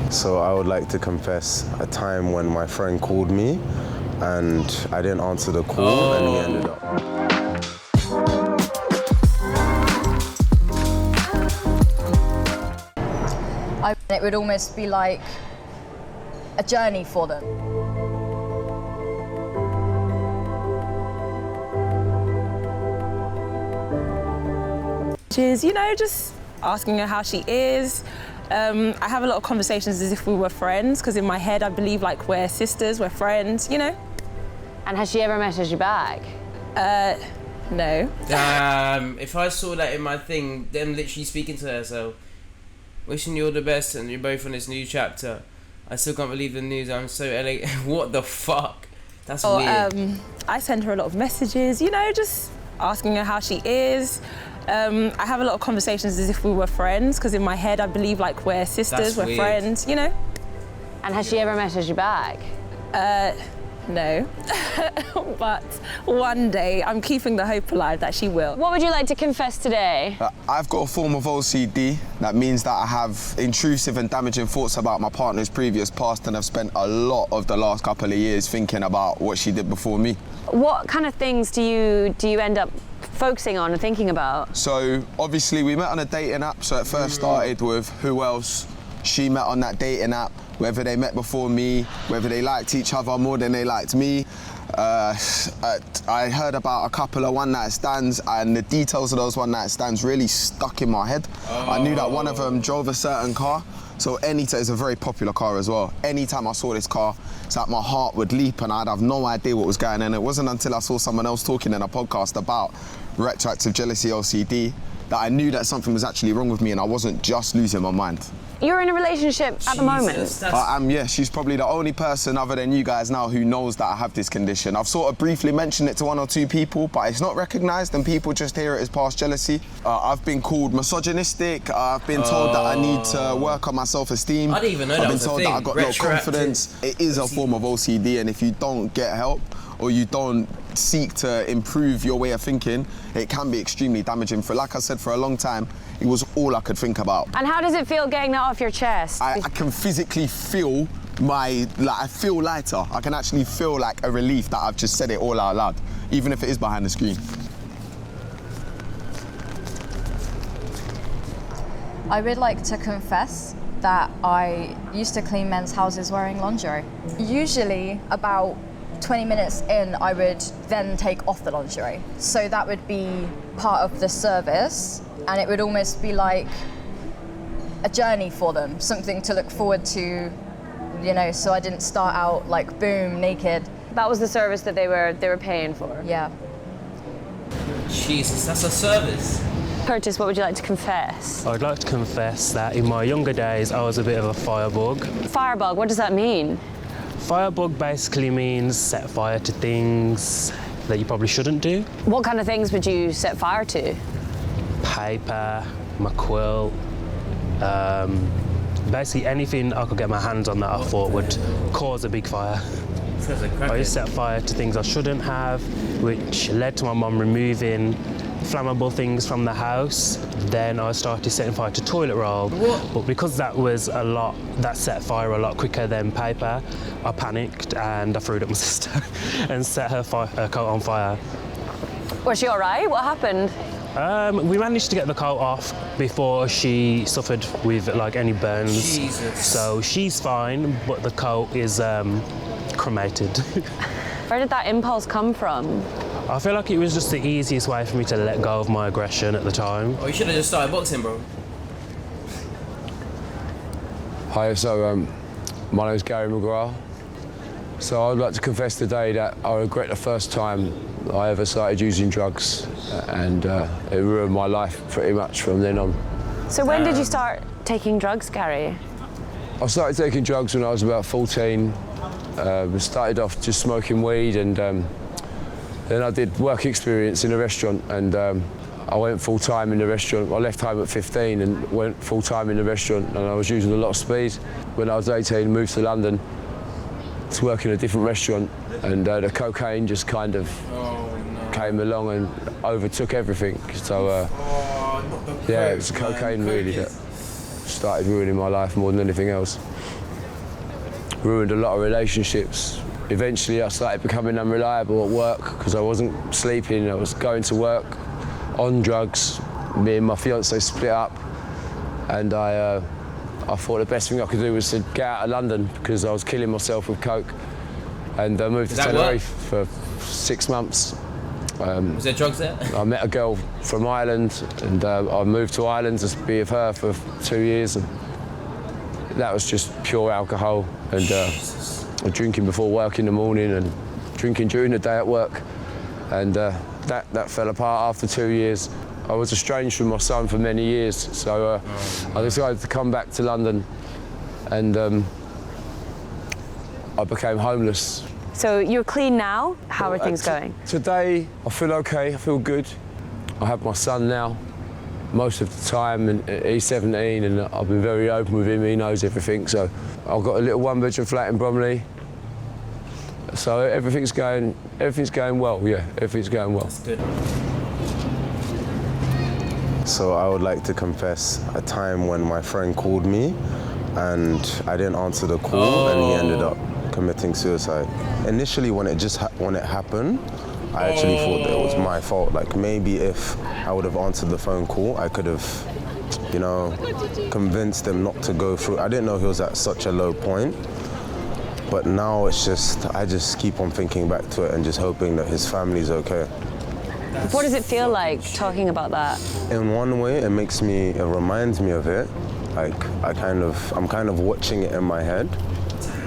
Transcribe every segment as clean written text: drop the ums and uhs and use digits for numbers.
So I would like to confess a time when my friend called me and I didn't answer the call and we ended up. It would almost be like a journey for them. You know, just asking her how she is. I have a lot of conversations as if we were friends, because in my head I believe like we're sisters, we're friends, you know. And has she ever messaged you back? No. If I saw that in my thing, them literally speaking to her, so wishing you all the best and you're both on this new chapter. I still can't believe the news. I'm so LA. What the fuck? That's weird. I send her a lot of messages, you know, just asking her how she is. I have a lot of conversations as if we were friends, because in my head I believe like we're sisters, we're friends, you know. And has she ever messaged you back? No. But one day I'm keeping the hope alive that she will. What would you like to confess today? I've got a form of OCD. That means that I have intrusive and damaging thoughts about my partner's previous past, and I've spent a lot of the last couple of years thinking about what she did before me. What kind of things do you end up focusing on and thinking about? So obviously we met on a dating app, so it first started with who else she met on that dating app, whether they met before me, whether they liked each other more than they liked me. I heard about a couple of one-night stands, and the details of those one-night stands really stuck in my head. I knew that one of them drove a certain car, so it's a very popular car as well. Anytime I saw this car, it's like my heart would leap and I'd have no idea what was going on. It wasn't until I saw someone else talking in a podcast about retroactive jealousy, OCD, that I knew that something was actually wrong with me and I wasn't just losing my mind. You're in a relationship at the moment? I am, yeah. She's probably the only person other than you guys now who knows that I have this condition. I've sort of briefly mentioned it to one or two people, but it's not recognised and people just hear it as past jealousy. I've been called misogynistic. I've been told that I need to work on my self-esteem. I didn't even know that was a thing. I've been told that I've got no confidence. It is a form of OCD, and if you don't get help or you don't seek to improve your way of thinking, it can be extremely damaging. Like I said, for a long time, it was all I could think about. And how does it feel getting that off your chest? I can physically feel I feel lighter. I can actually feel like a relief that I've just said it all out loud, even if it is behind the screen. I would like to confess that I used to clean men's houses wearing lingerie. Usually about 20 minutes in, I would then take off the lingerie. So that would be part of the service, and it would almost be like a journey for them, something to look forward to, you know, so I didn't start out like boom, naked. That was the service that they were paying for? Yeah. Jesus, that's a service. Curtis, what would you like to confess? I'd like to confess that in my younger days I was a bit of a firebug. Firebug, what does that mean? Firebug basically means set fire to things that you probably shouldn't do. What kind of things would you set fire to? Paper, my quill, basically anything I could get my hands on that I thought would cause a big fire. I used to set fire to things I shouldn't have, which led to my mum removing flammable things from the house. Then I started setting fire to toilet roll. But because that set fire a lot quicker than paper, I panicked and I threw it at my sister and set her coat on fire. Was she all right? What happened? We managed to get the coat off before she suffered with like any burns. Jesus. So she's fine, but the coat is cremated. Where did that impulse come from? I feel like it was just the easiest way for me to let go of my aggression at the time. Oh, you should have just started boxing, bro. Hi, so my name's Gary McGrath. So I'd like to confess today that I regret the first time I ever started using drugs, and it ruined my life pretty much from then on. So when did you start taking drugs, Gary? I started taking drugs when I was about 14. Started off just smoking weed, and then I did work experience in a restaurant, and I went full-time in the restaurant. I left home at 15 and went full-time in the restaurant, and I was using a lot of speed. When I was 18, moved to London to work in a different restaurant, and the cocaine just kind of came along and overtook everything. So yeah, it was cocaine really that started ruining my life more than anything else. Ruined a lot of relationships. Eventually I started becoming unreliable at work because I wasn't sleeping, I was going to work on drugs. Me and my fiancée split up, and I thought the best thing I could do was to get out of London because I was killing myself with coke, and I moved to Tenerife for 6 months. Was there drugs there? I met a girl from Ireland, and I moved to Ireland to be with her for 2 years, and that was just pure alcohol and drinking before work in the morning and drinking during the day at work, and that fell apart after 2 years. I was estranged from my son for many years, so I decided to come back to London, and I became homeless. So you're clean now? How are things going? Today, I feel okay, I feel good. I have my son now, most of the time, and he's 17, and I've been very open with him, he knows everything, so I've got a little one-bedroom flat in Bromley. So everything's going well, yeah, everything's going well. That's good. So I would like to confess a time when my friend called me and I didn't answer the call and he ended up committing suicide. Initially when it happened, I actually thought that it was my fault. Like maybe if I would have answered the phone call, I could have, you know, convinced him not to go through. I didn't know he was at such a low point. But now it's just, I just keep on thinking back to it and just hoping that his family's okay. What does it feel like talking about that? In one way, it reminds me of it. Like I'm kind of watching it in my head,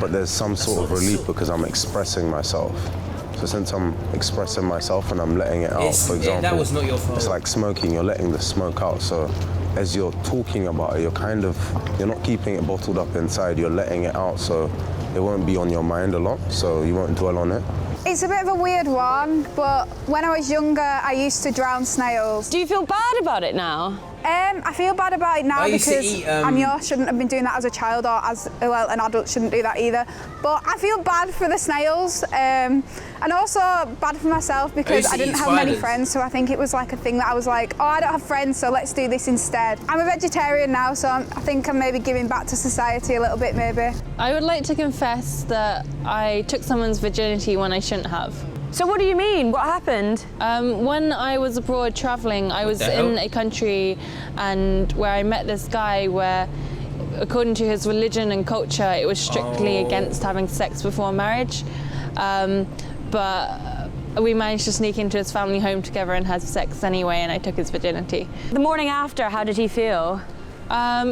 but there's some sort of relief because I'm expressing myself. So since I'm expressing myself and I'm letting it out, for example, that was not your fault. It's like smoking, you're letting the smoke out. So as you're talking about it, you're not keeping it bottled up inside, you're letting it out. So it won't be on your mind a lot, so you won't dwell on it. It's a bit of a weird one, but when I was younger, I used to drown snails. Do you feel bad about it now? I feel bad about it now because I shouldn't have been doing that as a child, or an adult shouldn't do that either. But I feel bad for the snails, and also bad for myself because I didn't have many friends, so I think it was like a thing that I was like, oh, I don't have friends, so let's do this instead. I'm a vegetarian now, so I think I'm maybe giving back to society a little bit, maybe. I would like to confess that I took someone's virginity when I shouldn't have. So what do you mean? What happened? When I was abroad traveling, I was in a country and where I met this guy where, according to his religion and culture, it was strictly against having sex before marriage. But we managed to sneak into his family home together and have sex anyway, and I took his virginity. The morning after, how did he feel?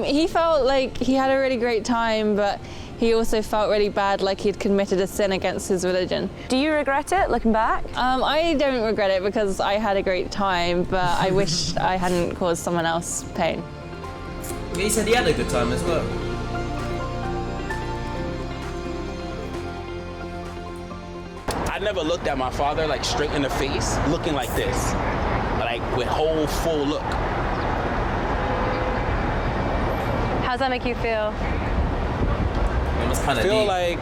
He felt like he had a really great time, but he also felt really bad, like he'd committed a sin against his religion. Do you regret it, looking back? I don't regret it because I had a great time, but I wish I hadn't caused someone else pain. He said he had a good time as well. I never looked at my father like straight in the face, looking like this, like with whole full look. How does that make you feel? I feel like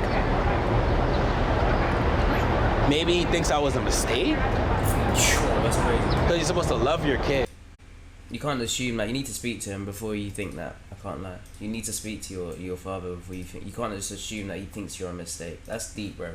maybe he thinks I was a mistake. That's crazy. Because you're supposed to love your kid. You can't assume, like, you need to speak to him before you think that. I can't lie. You need to speak to your father before you think. You can't just assume that he thinks you're a mistake. That's deep, bro.